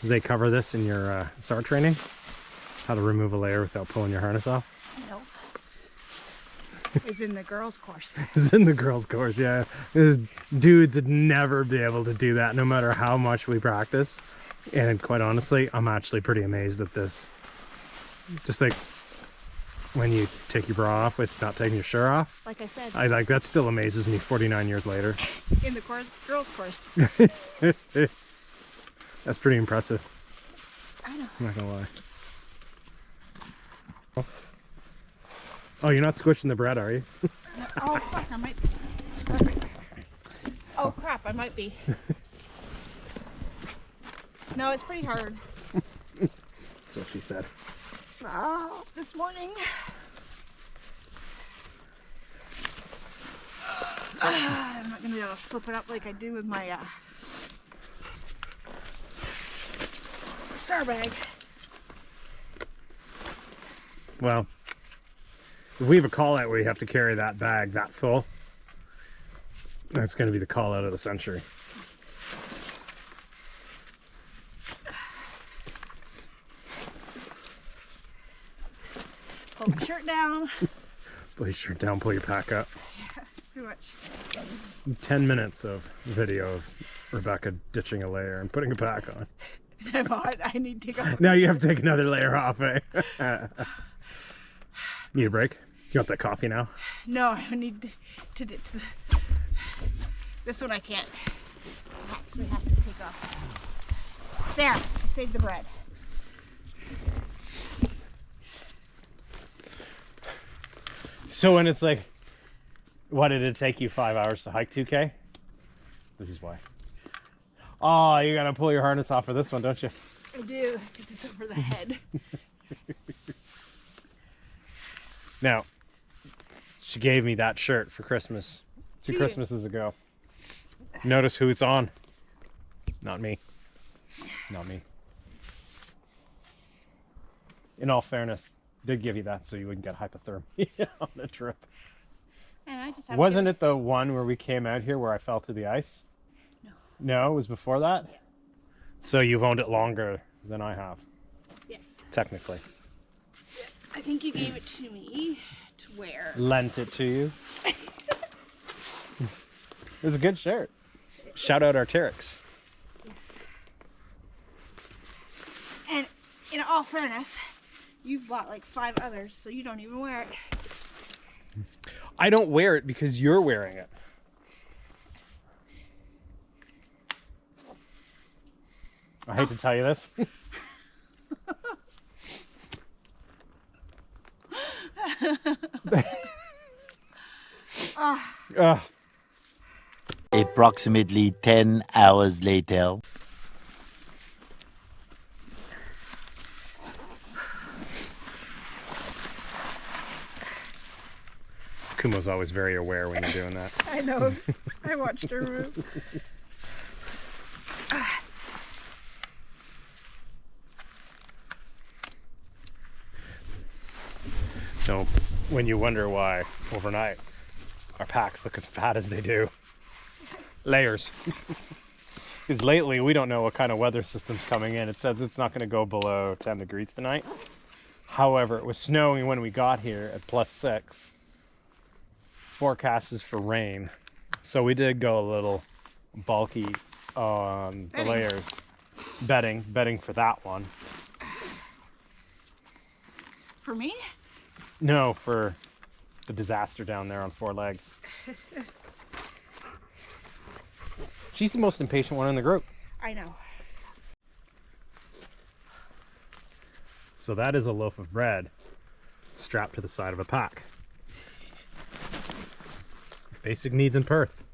Do they cover this in your SAR training? How to remove a layer without pulling your harness off? No. It's in the girls' course. It's in the girls' course, yeah. These dudes would never be able to do that no matter how much we practice. And quite honestly, I'm actually pretty amazed at this. Just like when you take your bra off with not taking your shirt off. Like I said. That still amazes me 49 years later. In the girls' course. That's pretty impressive. I know. I'm not gonna lie. Oh, you're not squishing the bread, are you? Oh, fuck, I might be. Oh, crap, I might be. No, it's pretty hard. That's what she said. Oh, this morning. I'm not going to be able to flip it up like I do with my SAR bag. Well, if we have a call out where you have to carry that bag that full, that's going to be the call out of the century. Pull my shirt down. Pull your shirt down, pull your pack up. Yeah, pretty much. 10 minutes of video of Rebecca ditching a layer and putting a pack on. I need to go. Now you have to take another layer off, eh? Need a break? You want that coffee now? No, I need to ditch this one. I can't. I actually have to take off. There, I saved the bread. So when it's like, what did it take you 5 hours to hike 2K? This is why. Oh, you gotta pull your harness off for this one, don't you? I do, because it's over the head. Now, she gave me that shirt for Christmas 2 Christmases ago. Notice who it's on. Not me. Not me. In all fairness, did give you that so you wouldn't get hypothermia on the trip. And I just Wasn't it the one where we came out here where I fell through the ice? No. No, it was before that? So you've owned it longer than I have. Yes. Technically. I think you gave it to me to wear. Lent it to you. It was a good shirt. Shout out Arc'teryx. Yes. And in all fairness, you've bought like 5 others, so you don't even wear it. I don't wear it because you're wearing it. I hate to tell you this. Approximately 10 hours later. Kumo's always very aware when you're doing that. I know. I watched her move. So when you wonder why overnight our packs look as fat as they do, layers. Because lately we don't know what kind of weather system's coming in. It says it's not going to go below 10 degrees tonight. However, it was snowing when we got here at +6. Forecast is for rain. So we did go a little bulky on the layers. Betting for that one. For me? No, for the disaster down there on 4 legs. She's the most impatient one in the group. I know. So that is a loaf of bread strapped to the side of a pack. Basic needs in Perth.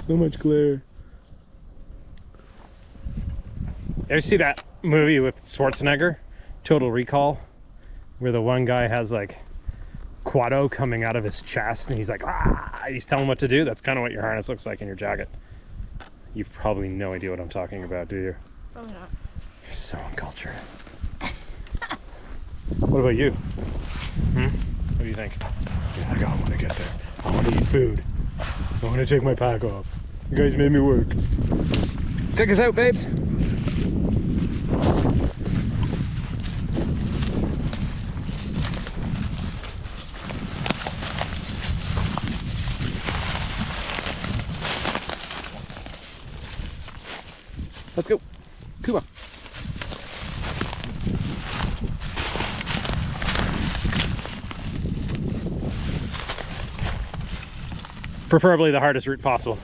So much glare. Ever see that movie with Schwarzenegger, Total Recall, where the one guy has like Quado coming out of his chest and he's like, ah, he's telling him what to do? That's kind of what your harness looks like in your jacket. You've probably no idea what I'm talking about, do you? Probably not. You're so uncultured. What about you? What do you think? Yeah, I want to get there. I want to eat food. I want to take my pack off. You guys made me work. Check us out, babes. Let's go. Come on. Preferably the hardest route possible.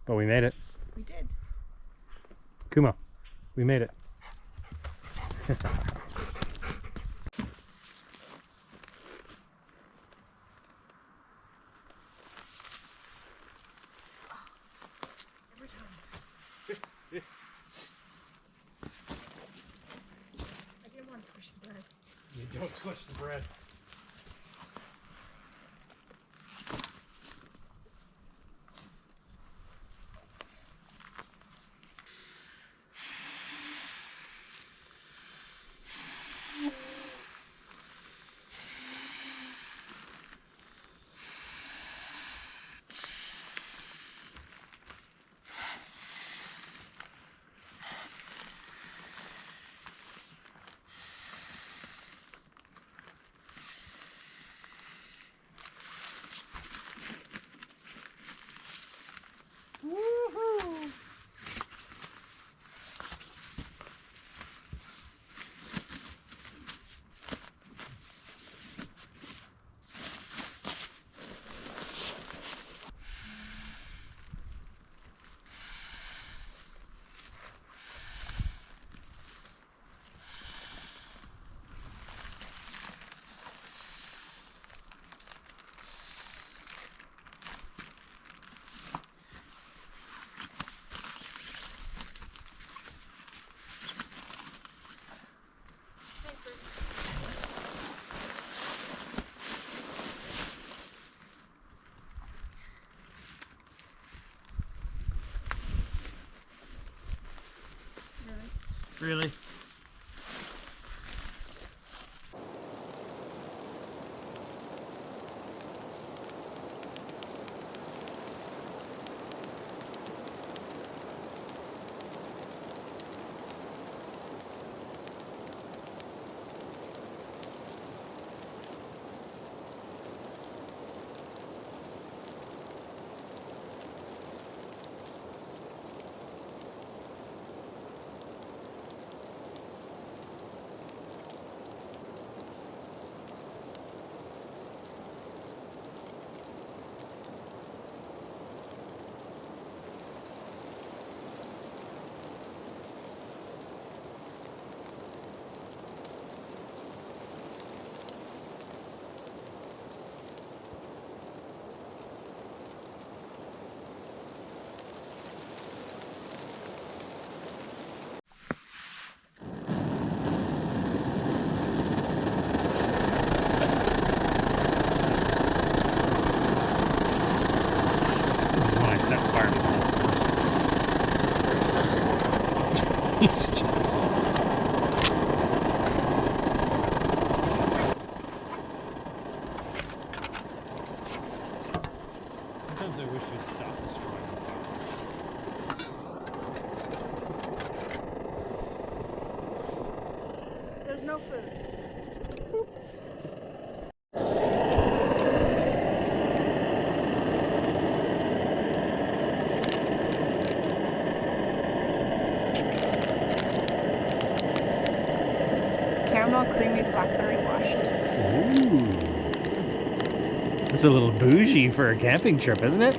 But we made it. We did. Kumo, we made it. Every time. I didn't want to squish the bread. You don't squish the bread. Woohoo! Really? Sometimes I wish you'd stop destroying the There's no food. Caramel creamy blackberry washed. Ooh. It's a little bougie for a camping trip, isn't it?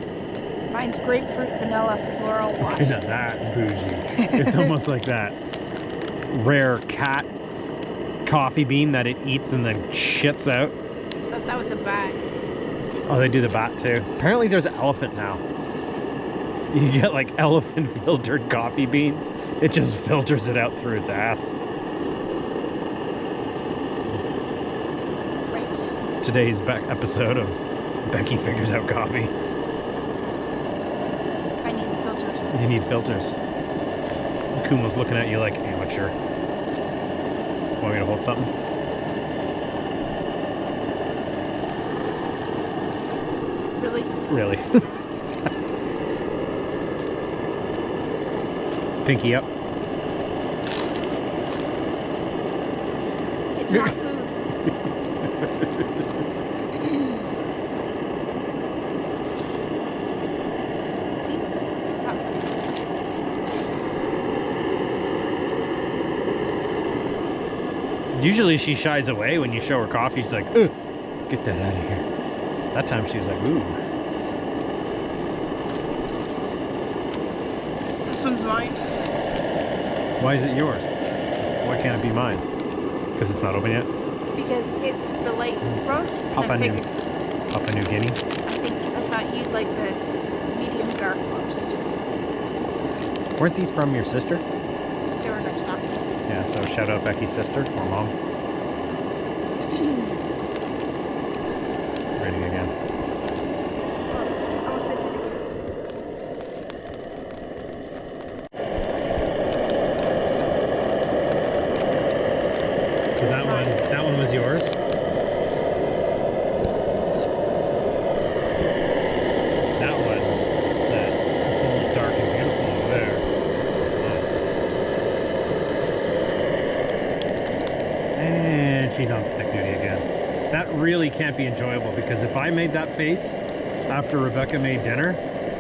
Mine's grapefruit, vanilla, floral wash. Now that's bougie. It's almost like that rare cat coffee bean that it eats and then shits out. I thought that was a bat. Oh, they do the bat too. Apparently there's elephant now. You get like elephant filtered coffee beans. It just filters it out through its ass. Right. Today's episode of Becky Figures Out Coffee. I need the filters. You need filters. Kuma's looking at you like amateur. Want me to hold something? Really? Really? Pinky up. It's not food. See? Not food. Usually she shies away when you show her coffee. She's like, "Ugh, get that out of here." That time she was like, "Ooh." This one's mine. Why is it yours? Why can't it be mine? Because it's not open yet? Because it's the light roast. and Papua I New, figured, Papua New Guinea. I thought you'd like the medium dark roast. Weren't these from your sister? They were nice stockings. Yeah, so shout out Becky's sister or mom. Ready again. So that one was yours? That one, that whole dark and beautiful over there. And she's on stick duty again. That really can't be enjoyable because if I made that face after Rebecca made dinner,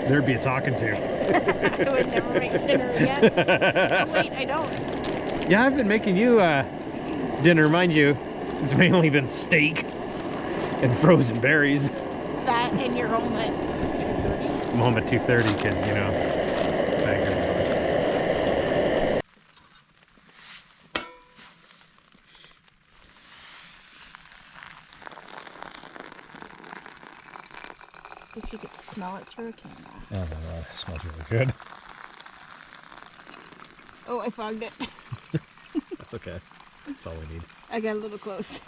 there'd be a talking to. I would never make dinner again. Oh, wait, I don't. Yeah, I've been making you dinner, mind you. It's mainly been steak and frozen berries. That and you're home at 2:30. I'm home at 2:30 because, you know, bankers. If you could smell it through a camera. Oh my god, it smells really good. Oh, I fogged it. That's okay. That's all we need. I got a little close.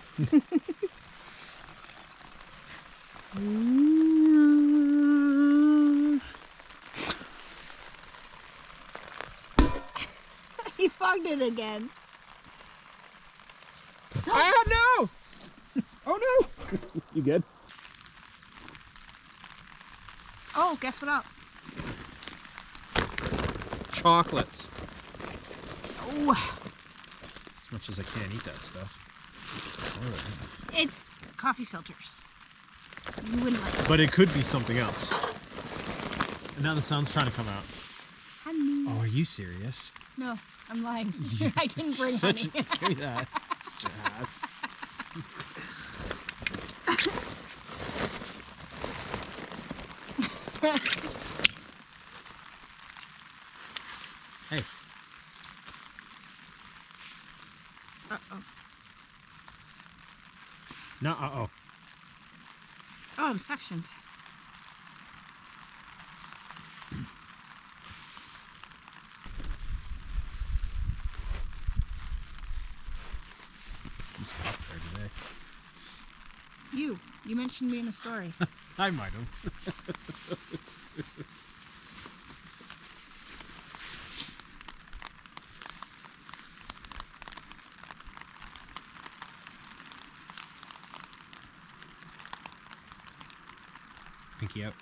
He fogged it again. Oh no! Oh no! You good? Oh, guess what else? Chocolates. Oh, As much as I can't eat that stuff. it's coffee filters. You wouldn't like it. But it could be something else. And now the sun's trying to come out. Honey. Oh, are you serious? No, I'm lying. I didn't bring Such honey. give me that. Such an ass. Hey. Uh-oh. No, uh-oh. Oh, I'm sectioned. I'm spocked there today. You mentioned me in a story. I might have. Pinky out.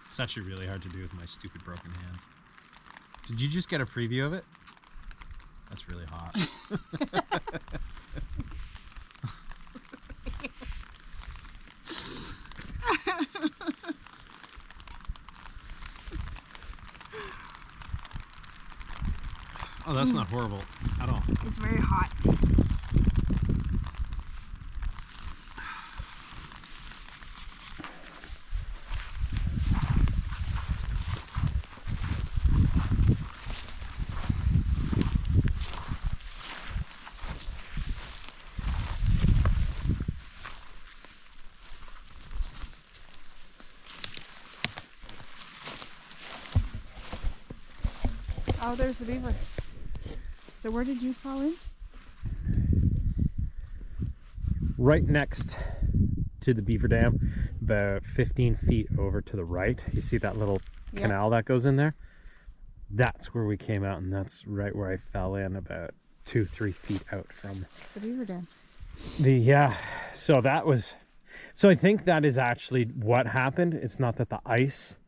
It's actually really hard to do with my stupid broken hands. Did you just get a preview of it? That's really hot. Oh, that's not horrible at all. It's very hot. Oh, there's the beaver. So where did you fall in? Right next to the beaver dam, about 15 feet over to the right. You see that little canal that goes in there? That's where we came out, and that's right where I fell in, about 2-3 feet out from The beaver dam. So that was, so I think that is actually what happened. It's not that the ice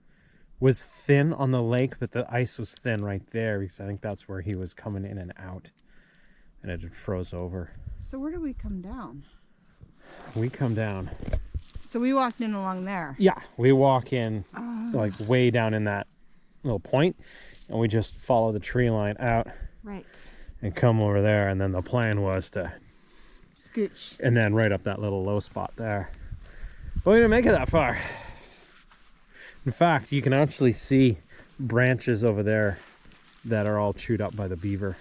was thin on the lake, but the ice was thin right there, because I think that's where he was coming in and out, and it had froze over. So where do we come down? We come down. So we walked in along there. Yeah, we walk in like way down in that little point, and we just follow the tree line out. Right. And come over there, and then the plan was to scooch, and then right up that little low spot there. But we didn't make it that far. In fact, you can actually see branches over there that are all chewed up by the beaver.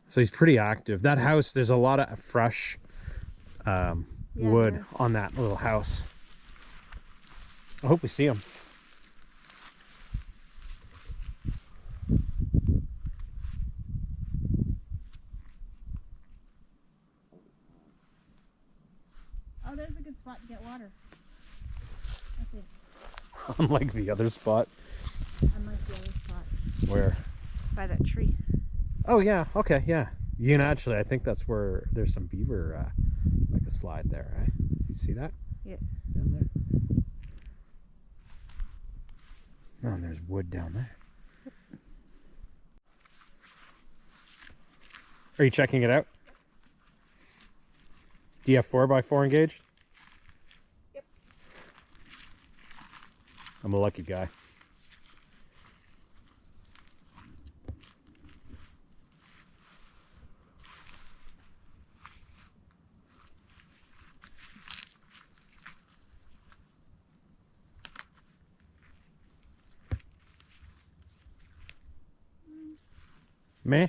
So he's pretty active. That house, there's a lot of fresh wood on that little house. I hope we see him. Oh, there's a good spot to get water. I think. Unlike the other spot. Unlike the other spot. Where? By that tree. Oh yeah, okay, yeah. You can actually, I think that's where there's some beaver, like a slide there, right? You see that? Yeah. Down there. Oh, and there's wood down there. Are you checking it out? Do you have 4x4 engaged? Yep. I'm a lucky guy. Meh. I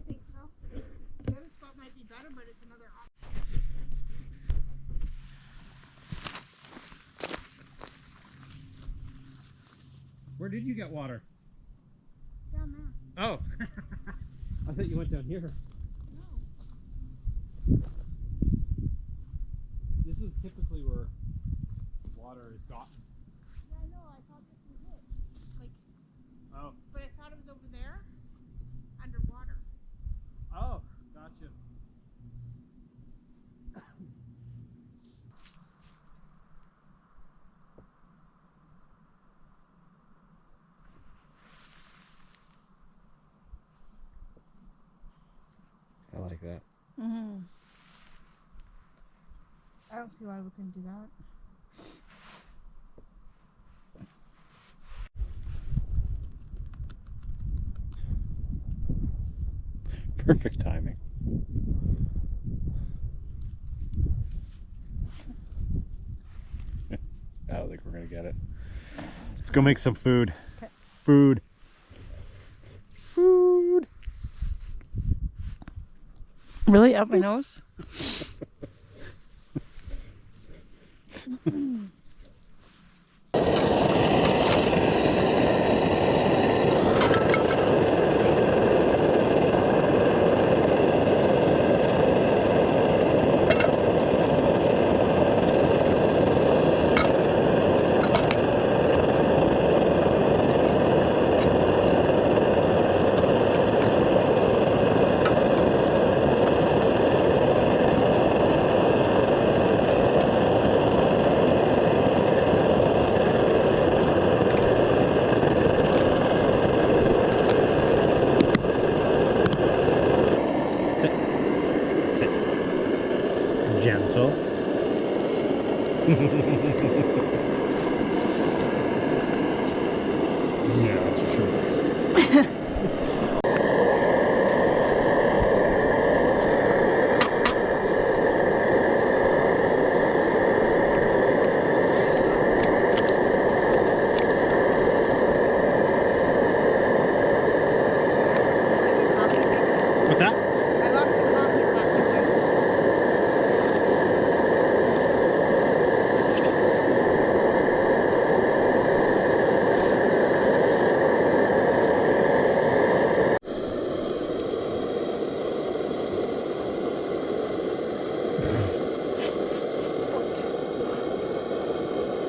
think so. The other spot might be better, but it's another option. Where did you get water? Down there. Oh. I thought you went down here. No. This is typically where water is gotten. Yeah, I know. I thought this was it. Like, Oh. but I thought it was over there, underwater. Oh, gotcha. I like that. Mm-hmm. I don't see why we couldn't do that. Perfect timing. I don't think we're gonna get it. Let's go make some food. Okay. Food. Food. Really? Up my nose? Gentle. Yeah, that's true. What's that? I lost the coffee packet there.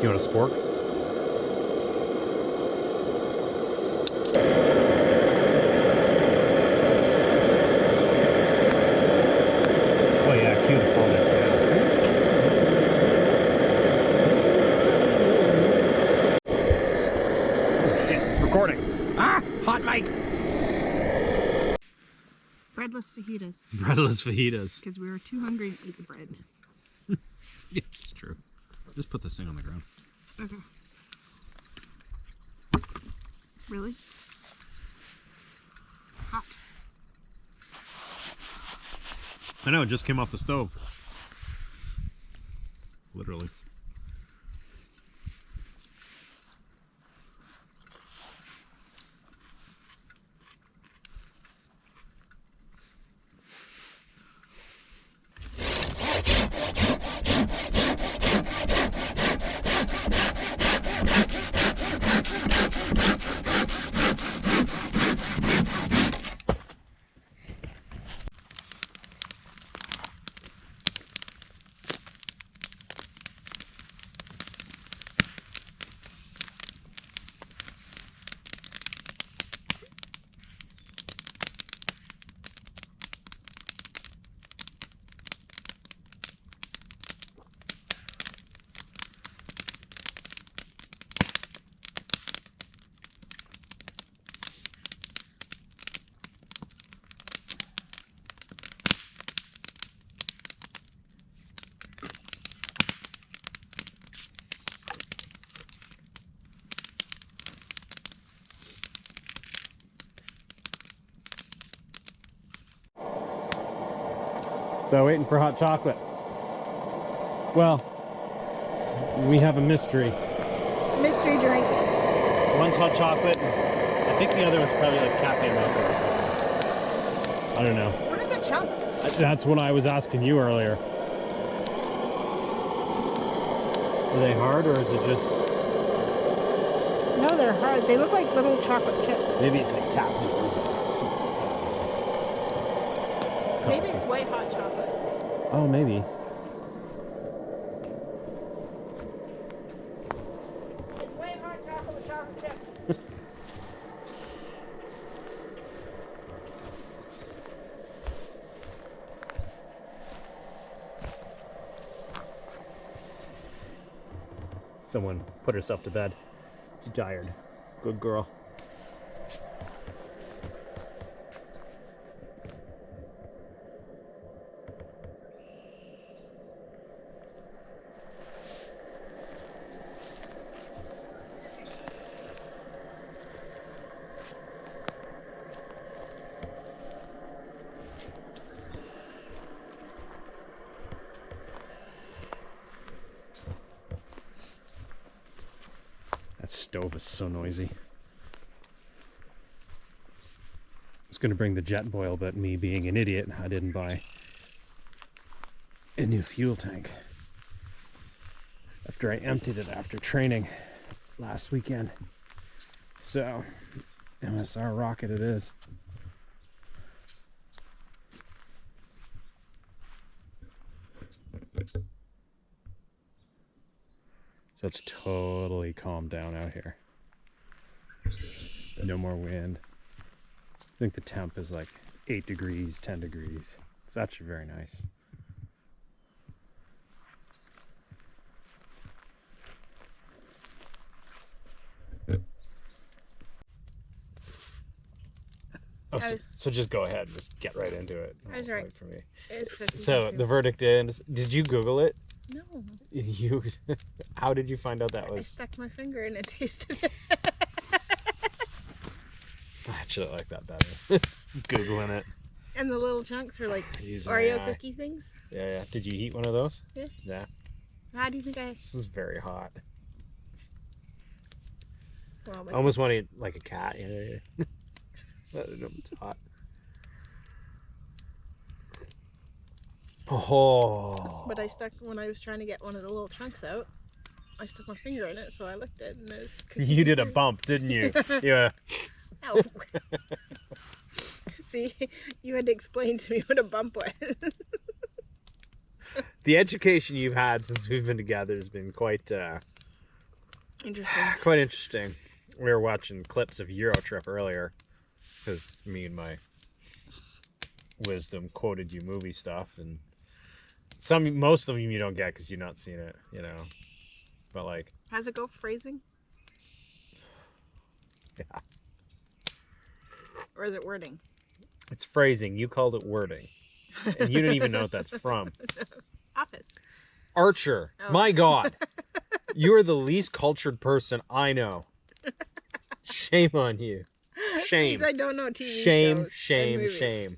You want a spork? Oh yeah, cue the comments now. Oh shit, it's recording. Ah, hot mic. Breadless fajitas. Breadless fajitas. Because we were too hungry to eat the bread. Yeah, it's true. Just put this thing on the ground. Okay. Really? Hot. I know, it just came off the stove. Literally. So waiting for hot chocolate. Well, we have a mystery. Mystery drink. One's hot chocolate. I think the other one's probably like cafe milk. I don't know. What are the chunks? That's what I was asking you earlier. Are they hard or is it just... No, they're hard. They look like little chocolate chips. Maybe it's like tap water. Maybe it's white hot chocolate. Oh, maybe. It's white hot chocolate with chocolate chips. Someone put herself to bed. She's tired. Good girl. That stove is so noisy. I was going to bring the jet boil, but me being an idiot, I didn't buy a new fuel tank. After I emptied it after training last weekend. So, MSR rocket it is. So it's totally calmed down out here. No more wind. I think the temp is like 8 degrees, 10 degrees. It's actually very nice. Oh, so just go ahead and just get right into it. That's right. For me. It's cookies. So the verdict is, did you Google it? No. You, how did you find out that I was? stuck my finger in and tasted it. I actually like that better. Googling it. And the little chunks were like Using Oreo AI. cookie things. Yeah, yeah. Did you eat one of those? Yes. Yeah. How do you think I? This is very hot. Well, I almost want to eat like a cat. Yeah, yeah, yeah. It's hot. Oh. But I stuck when I was trying to get one of the little chunks out. I stuck my finger in it, so I licked it, and it was. You did a bump, didn't you? Yeah. Ow. See, you had to explain to me what a bump was. The education you've had since we've been together has been quite Interesting. Quite interesting. We were watching clips of Eurotrip earlier because me and my wisdom quoted you movie stuff, and most of them you don't get because you've not seen it, you know. But like, How's it go? Phrasing? yeah, Or is it wording? it's phrasing. You called it wording, and you don't even know what that's from. Office. Archer. Oh. My God, you are the least cultured person I know. Shame on you. Shame. Means I don't know TV Shame, shows. shame, and movies. shame.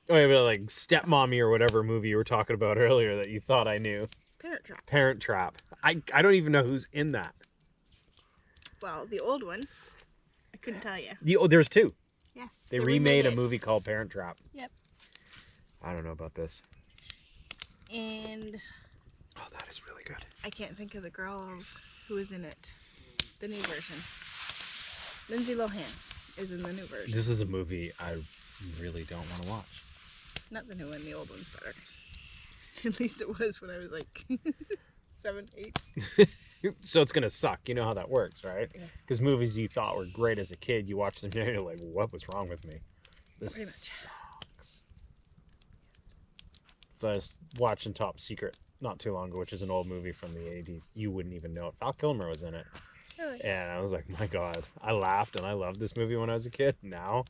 Oh, yeah, but like Stepmommy or whatever movie you were talking about earlier that you thought I knew. Parent Trap. Parent Trap. I don't even know who's in that. Well, the old one. I couldn't tell you. There's two. Yes. They remade a it. movie called Parent Trap. Yep. I don't know about this. And Oh, that is really good. I can't think of the girl who is in it. The new version. Lindsay Lohan is in the new version. This is a movie I really don't want to watch. Not the new one, the old one's better. At least it was when I was like 7, 8. So it's gonna suck. You know how that works, right? Yeah. Because movies you thought were great as a kid, you watch them and you're like, what was wrong with me? This Pretty much. sucks. So I was watching Top Secret not too long ago, which is an old movie from the 80s. You wouldn't even know it. Val Kilmer was in it. Really? And I was like, my God, I laughed and I loved this movie when I was a kid. Now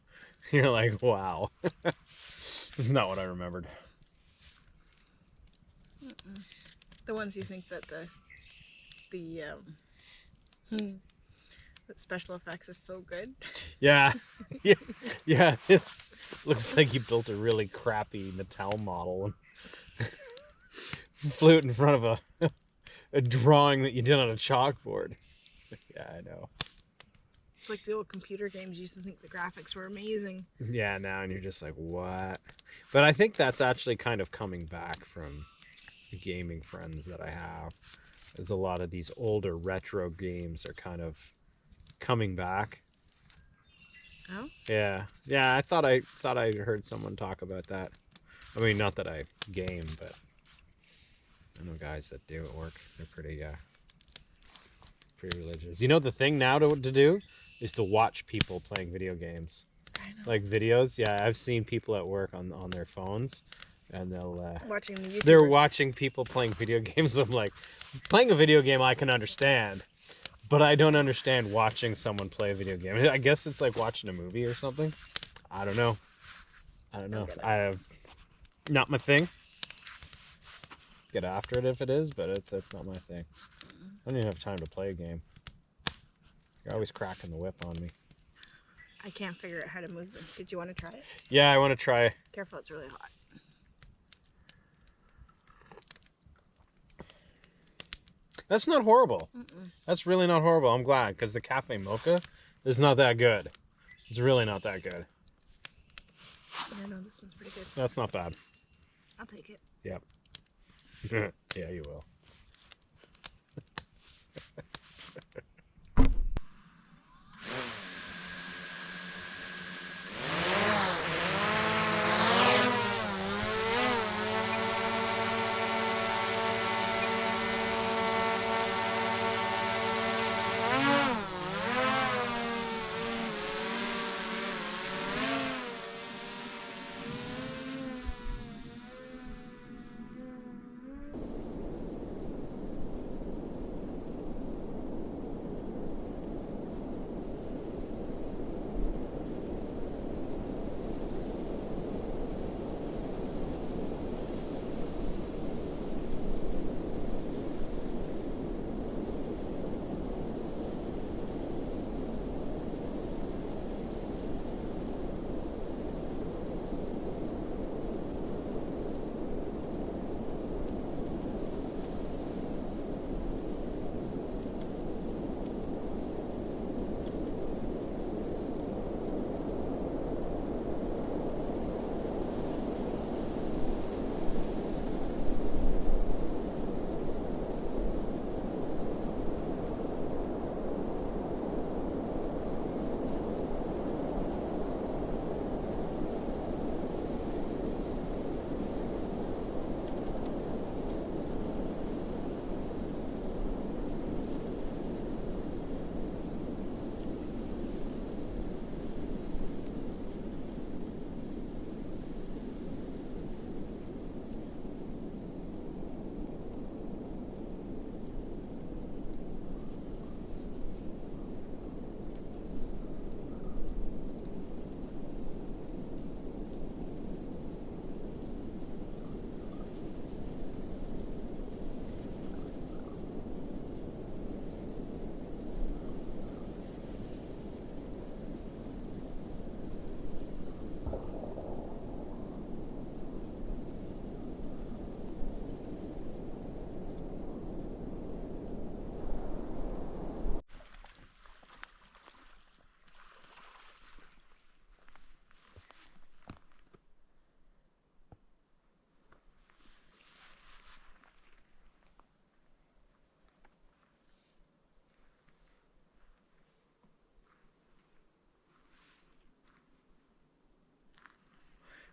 you're like, wow. This is not what I remembered. The ones you think that the special effects is so good. Yeah. Yeah. Yeah. It looks like you built a really crappy Mattel model and flew it in front of a drawing that you did on a chalkboard. Yeah, I know. It's like the old computer games. You used to think the graphics were amazing. Yeah, now and you're just like, what? But I think that's actually kind of coming back from the gaming friends that I have. There's a lot of these older retro games are kind of coming back. Oh? Yeah. Yeah, I thought I heard someone talk about that. I mean, not that I game, but I know guys that do at work. They're pretty religious. You know, the thing now to do is to watch people playing video games. I know. Like videos. Yeah, I've seen people at work on their phones, and Watching the YouTubers. they're watching people playing video games. I'm like, playing a video game I can understand, but I don't understand watching someone play a video game. I guess it's like watching a movie or something. I don't know. Not my thing. Get after it if it is, but it's not my thing. I don't even have time to play a game. You're always cracking the whip on me. I can't figure out how to move them. Did you want to try it? Yeah, I want to try. Careful, it's really hot. That's not horrible. That's really not horrible. I'm glad, because the cafe mocha is not that good. It's really not that good. Yeah, no, this one's pretty good. That's not bad. I'll take it. Yep. Yeah, you will.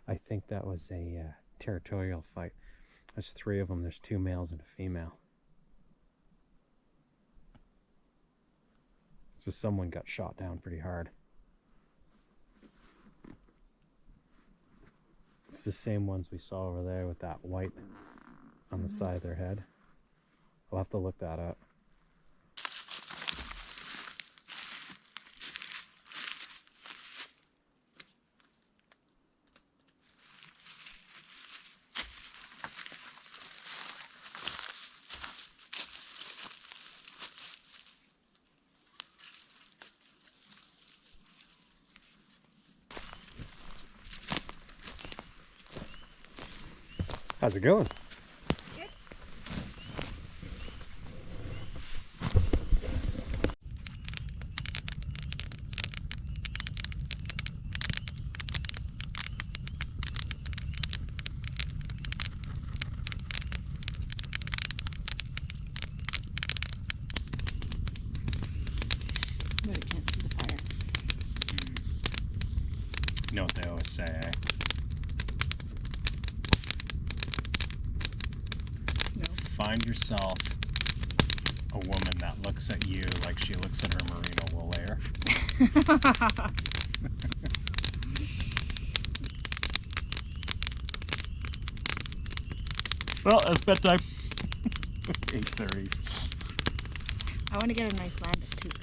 I think that was a territorial fight. There's 3 of them. There's 2 males and a female. So someone got shot down pretty hard. It's the same ones we saw over there with that white on the side of their head. I'll have to look that up. How's it going? Good. But I can't see the fire. You know what they always say, eh? No. Find yourself a woman that looks at you like she looks at her merino wool layer. Well, it's bedtime. 8:30. I want to get an Icelandic tooth.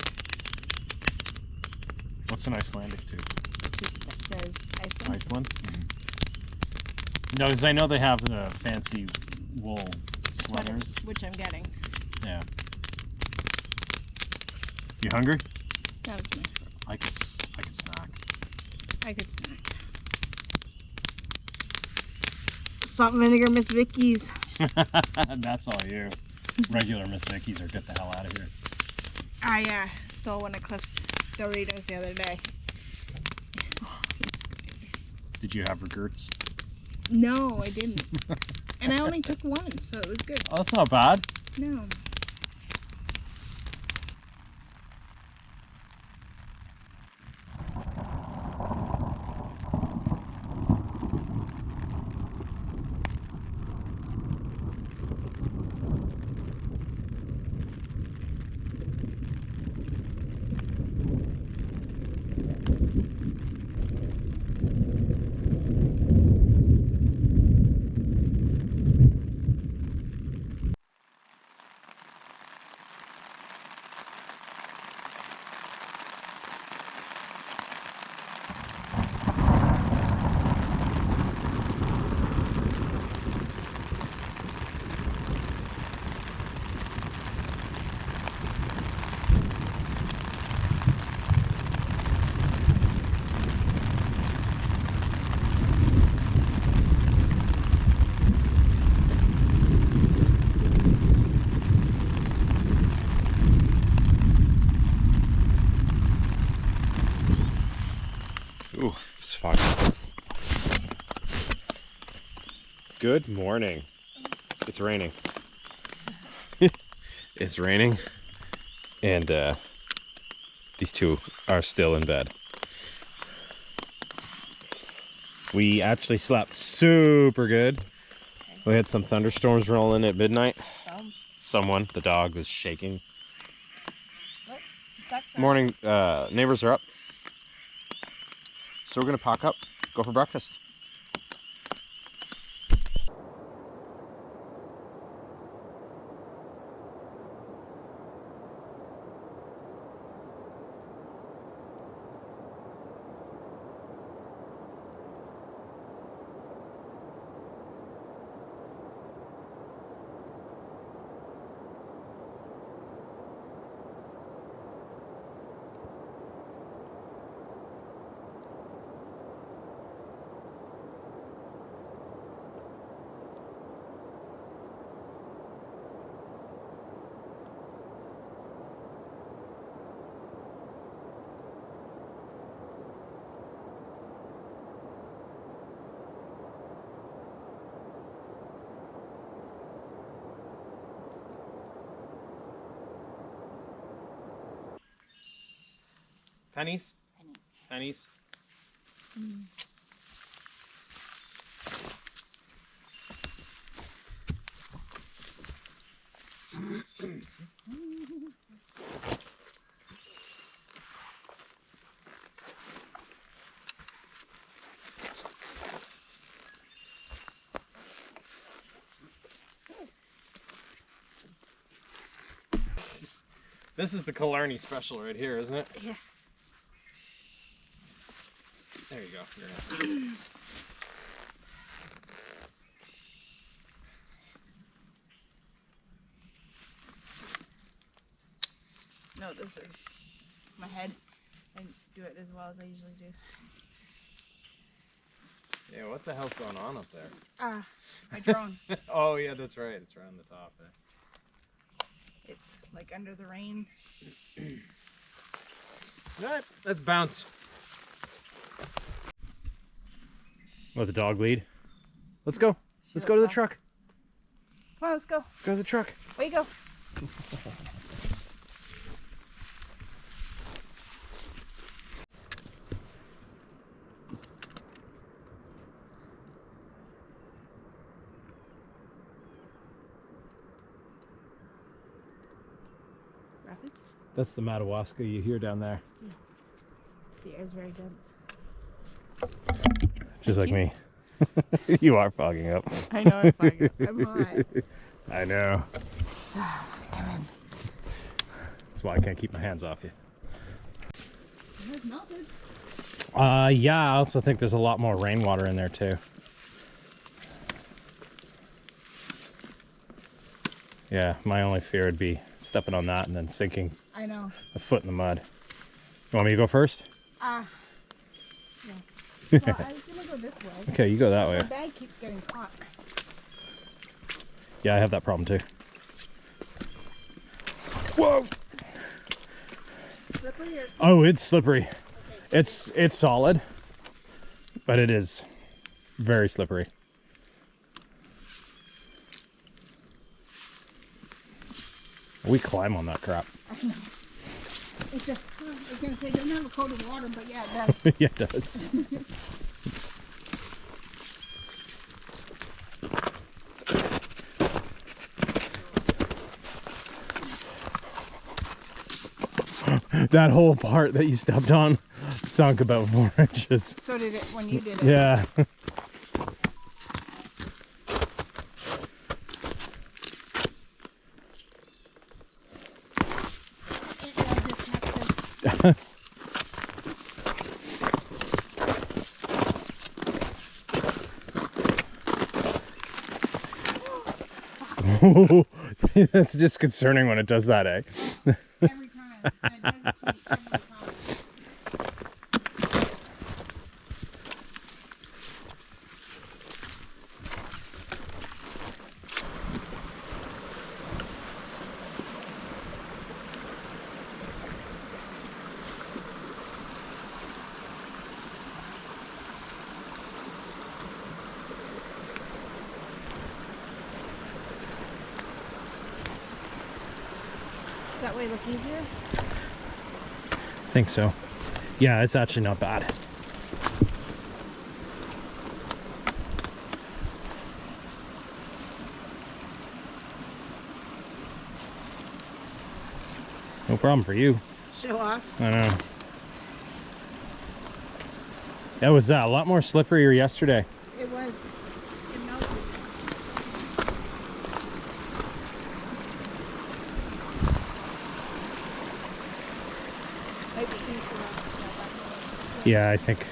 What's an Icelandic tooth? A tooth that says Iceland. Iceland? No, because I know they have the fancy wool sweaters. Which I'm getting. Yeah. You hungry? That was my throat. I could snack. I could snack. Salt and vinegar Miss Vicky's. That's all you. Regular Miss Vicky's or get the hell out of here. I stole one of Cliff's Doritos the other day. Oh, it's good. Did you have regrets? No, I didn't. And I only took one, so it was good. Oh, that's not bad. No. Ooh, it's foggy. Good morning. It's raining. It's raining. And these two are still in bed. We actually slept super good. We had some thunderstorms rolling at midnight. Someone, the dog, was shaking. Morning, neighbors are up. So we're gonna pack up, go for breakfast. Pennies? Pennies. Pennies? This is the Killarney special right here, isn't it? Yeah. There you go. You're in. No, this is my head. I do it as well as I usually do. Yeah, what the hell's going on up there? My drone. Oh yeah, that's right. It's right on the top there. It's like under the rain. Alright, let's bounce. Let the dog lead. Let's go. Let's go to the truck. Come on, let's go. Let's go to the truck. Way you go. Rapids? That's the Madawaska you hear down there. Yeah. The air's very dense. Just like me. You are fogging up. I know I'm fine. I'm hot. I know. Come in. That's why I can't keep my hands off you. It has melted. Yeah, I also think there's a lot more rainwater in there too. Yeah, my only fear would be stepping on that and then sinking I know. a foot in the mud. You want me to go first? No. Well, I was gonna go this way. Okay, you go that My way. bag keeps getting caught. Yeah, I have that problem too. Whoa! Slippery or Oh, it's slippery. okay, It's solid, but it is very slippery. We climb on that crap. I know. It's a, I was gonna say it doesn't have a coat of water, but yeah, it does. Yeah, it does. That whole part that you stepped on sunk about 4 inches. So did it when you did it. Yeah. That's disconcerting when it does that, eh? Every time. And it does it to me every time. Does that way look easier? I think so. Yeah, it's actually not bad. No problem for you. Show off. I know. That was a lot more slipperier yesterday. It was. It melted. Might be easier. Yeah, I think.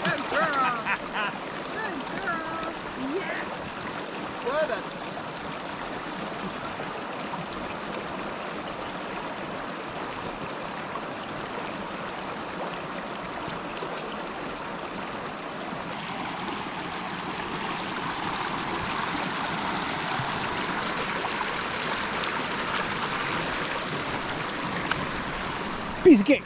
Good girl. Good girl. Yes. What a... Piece of cake.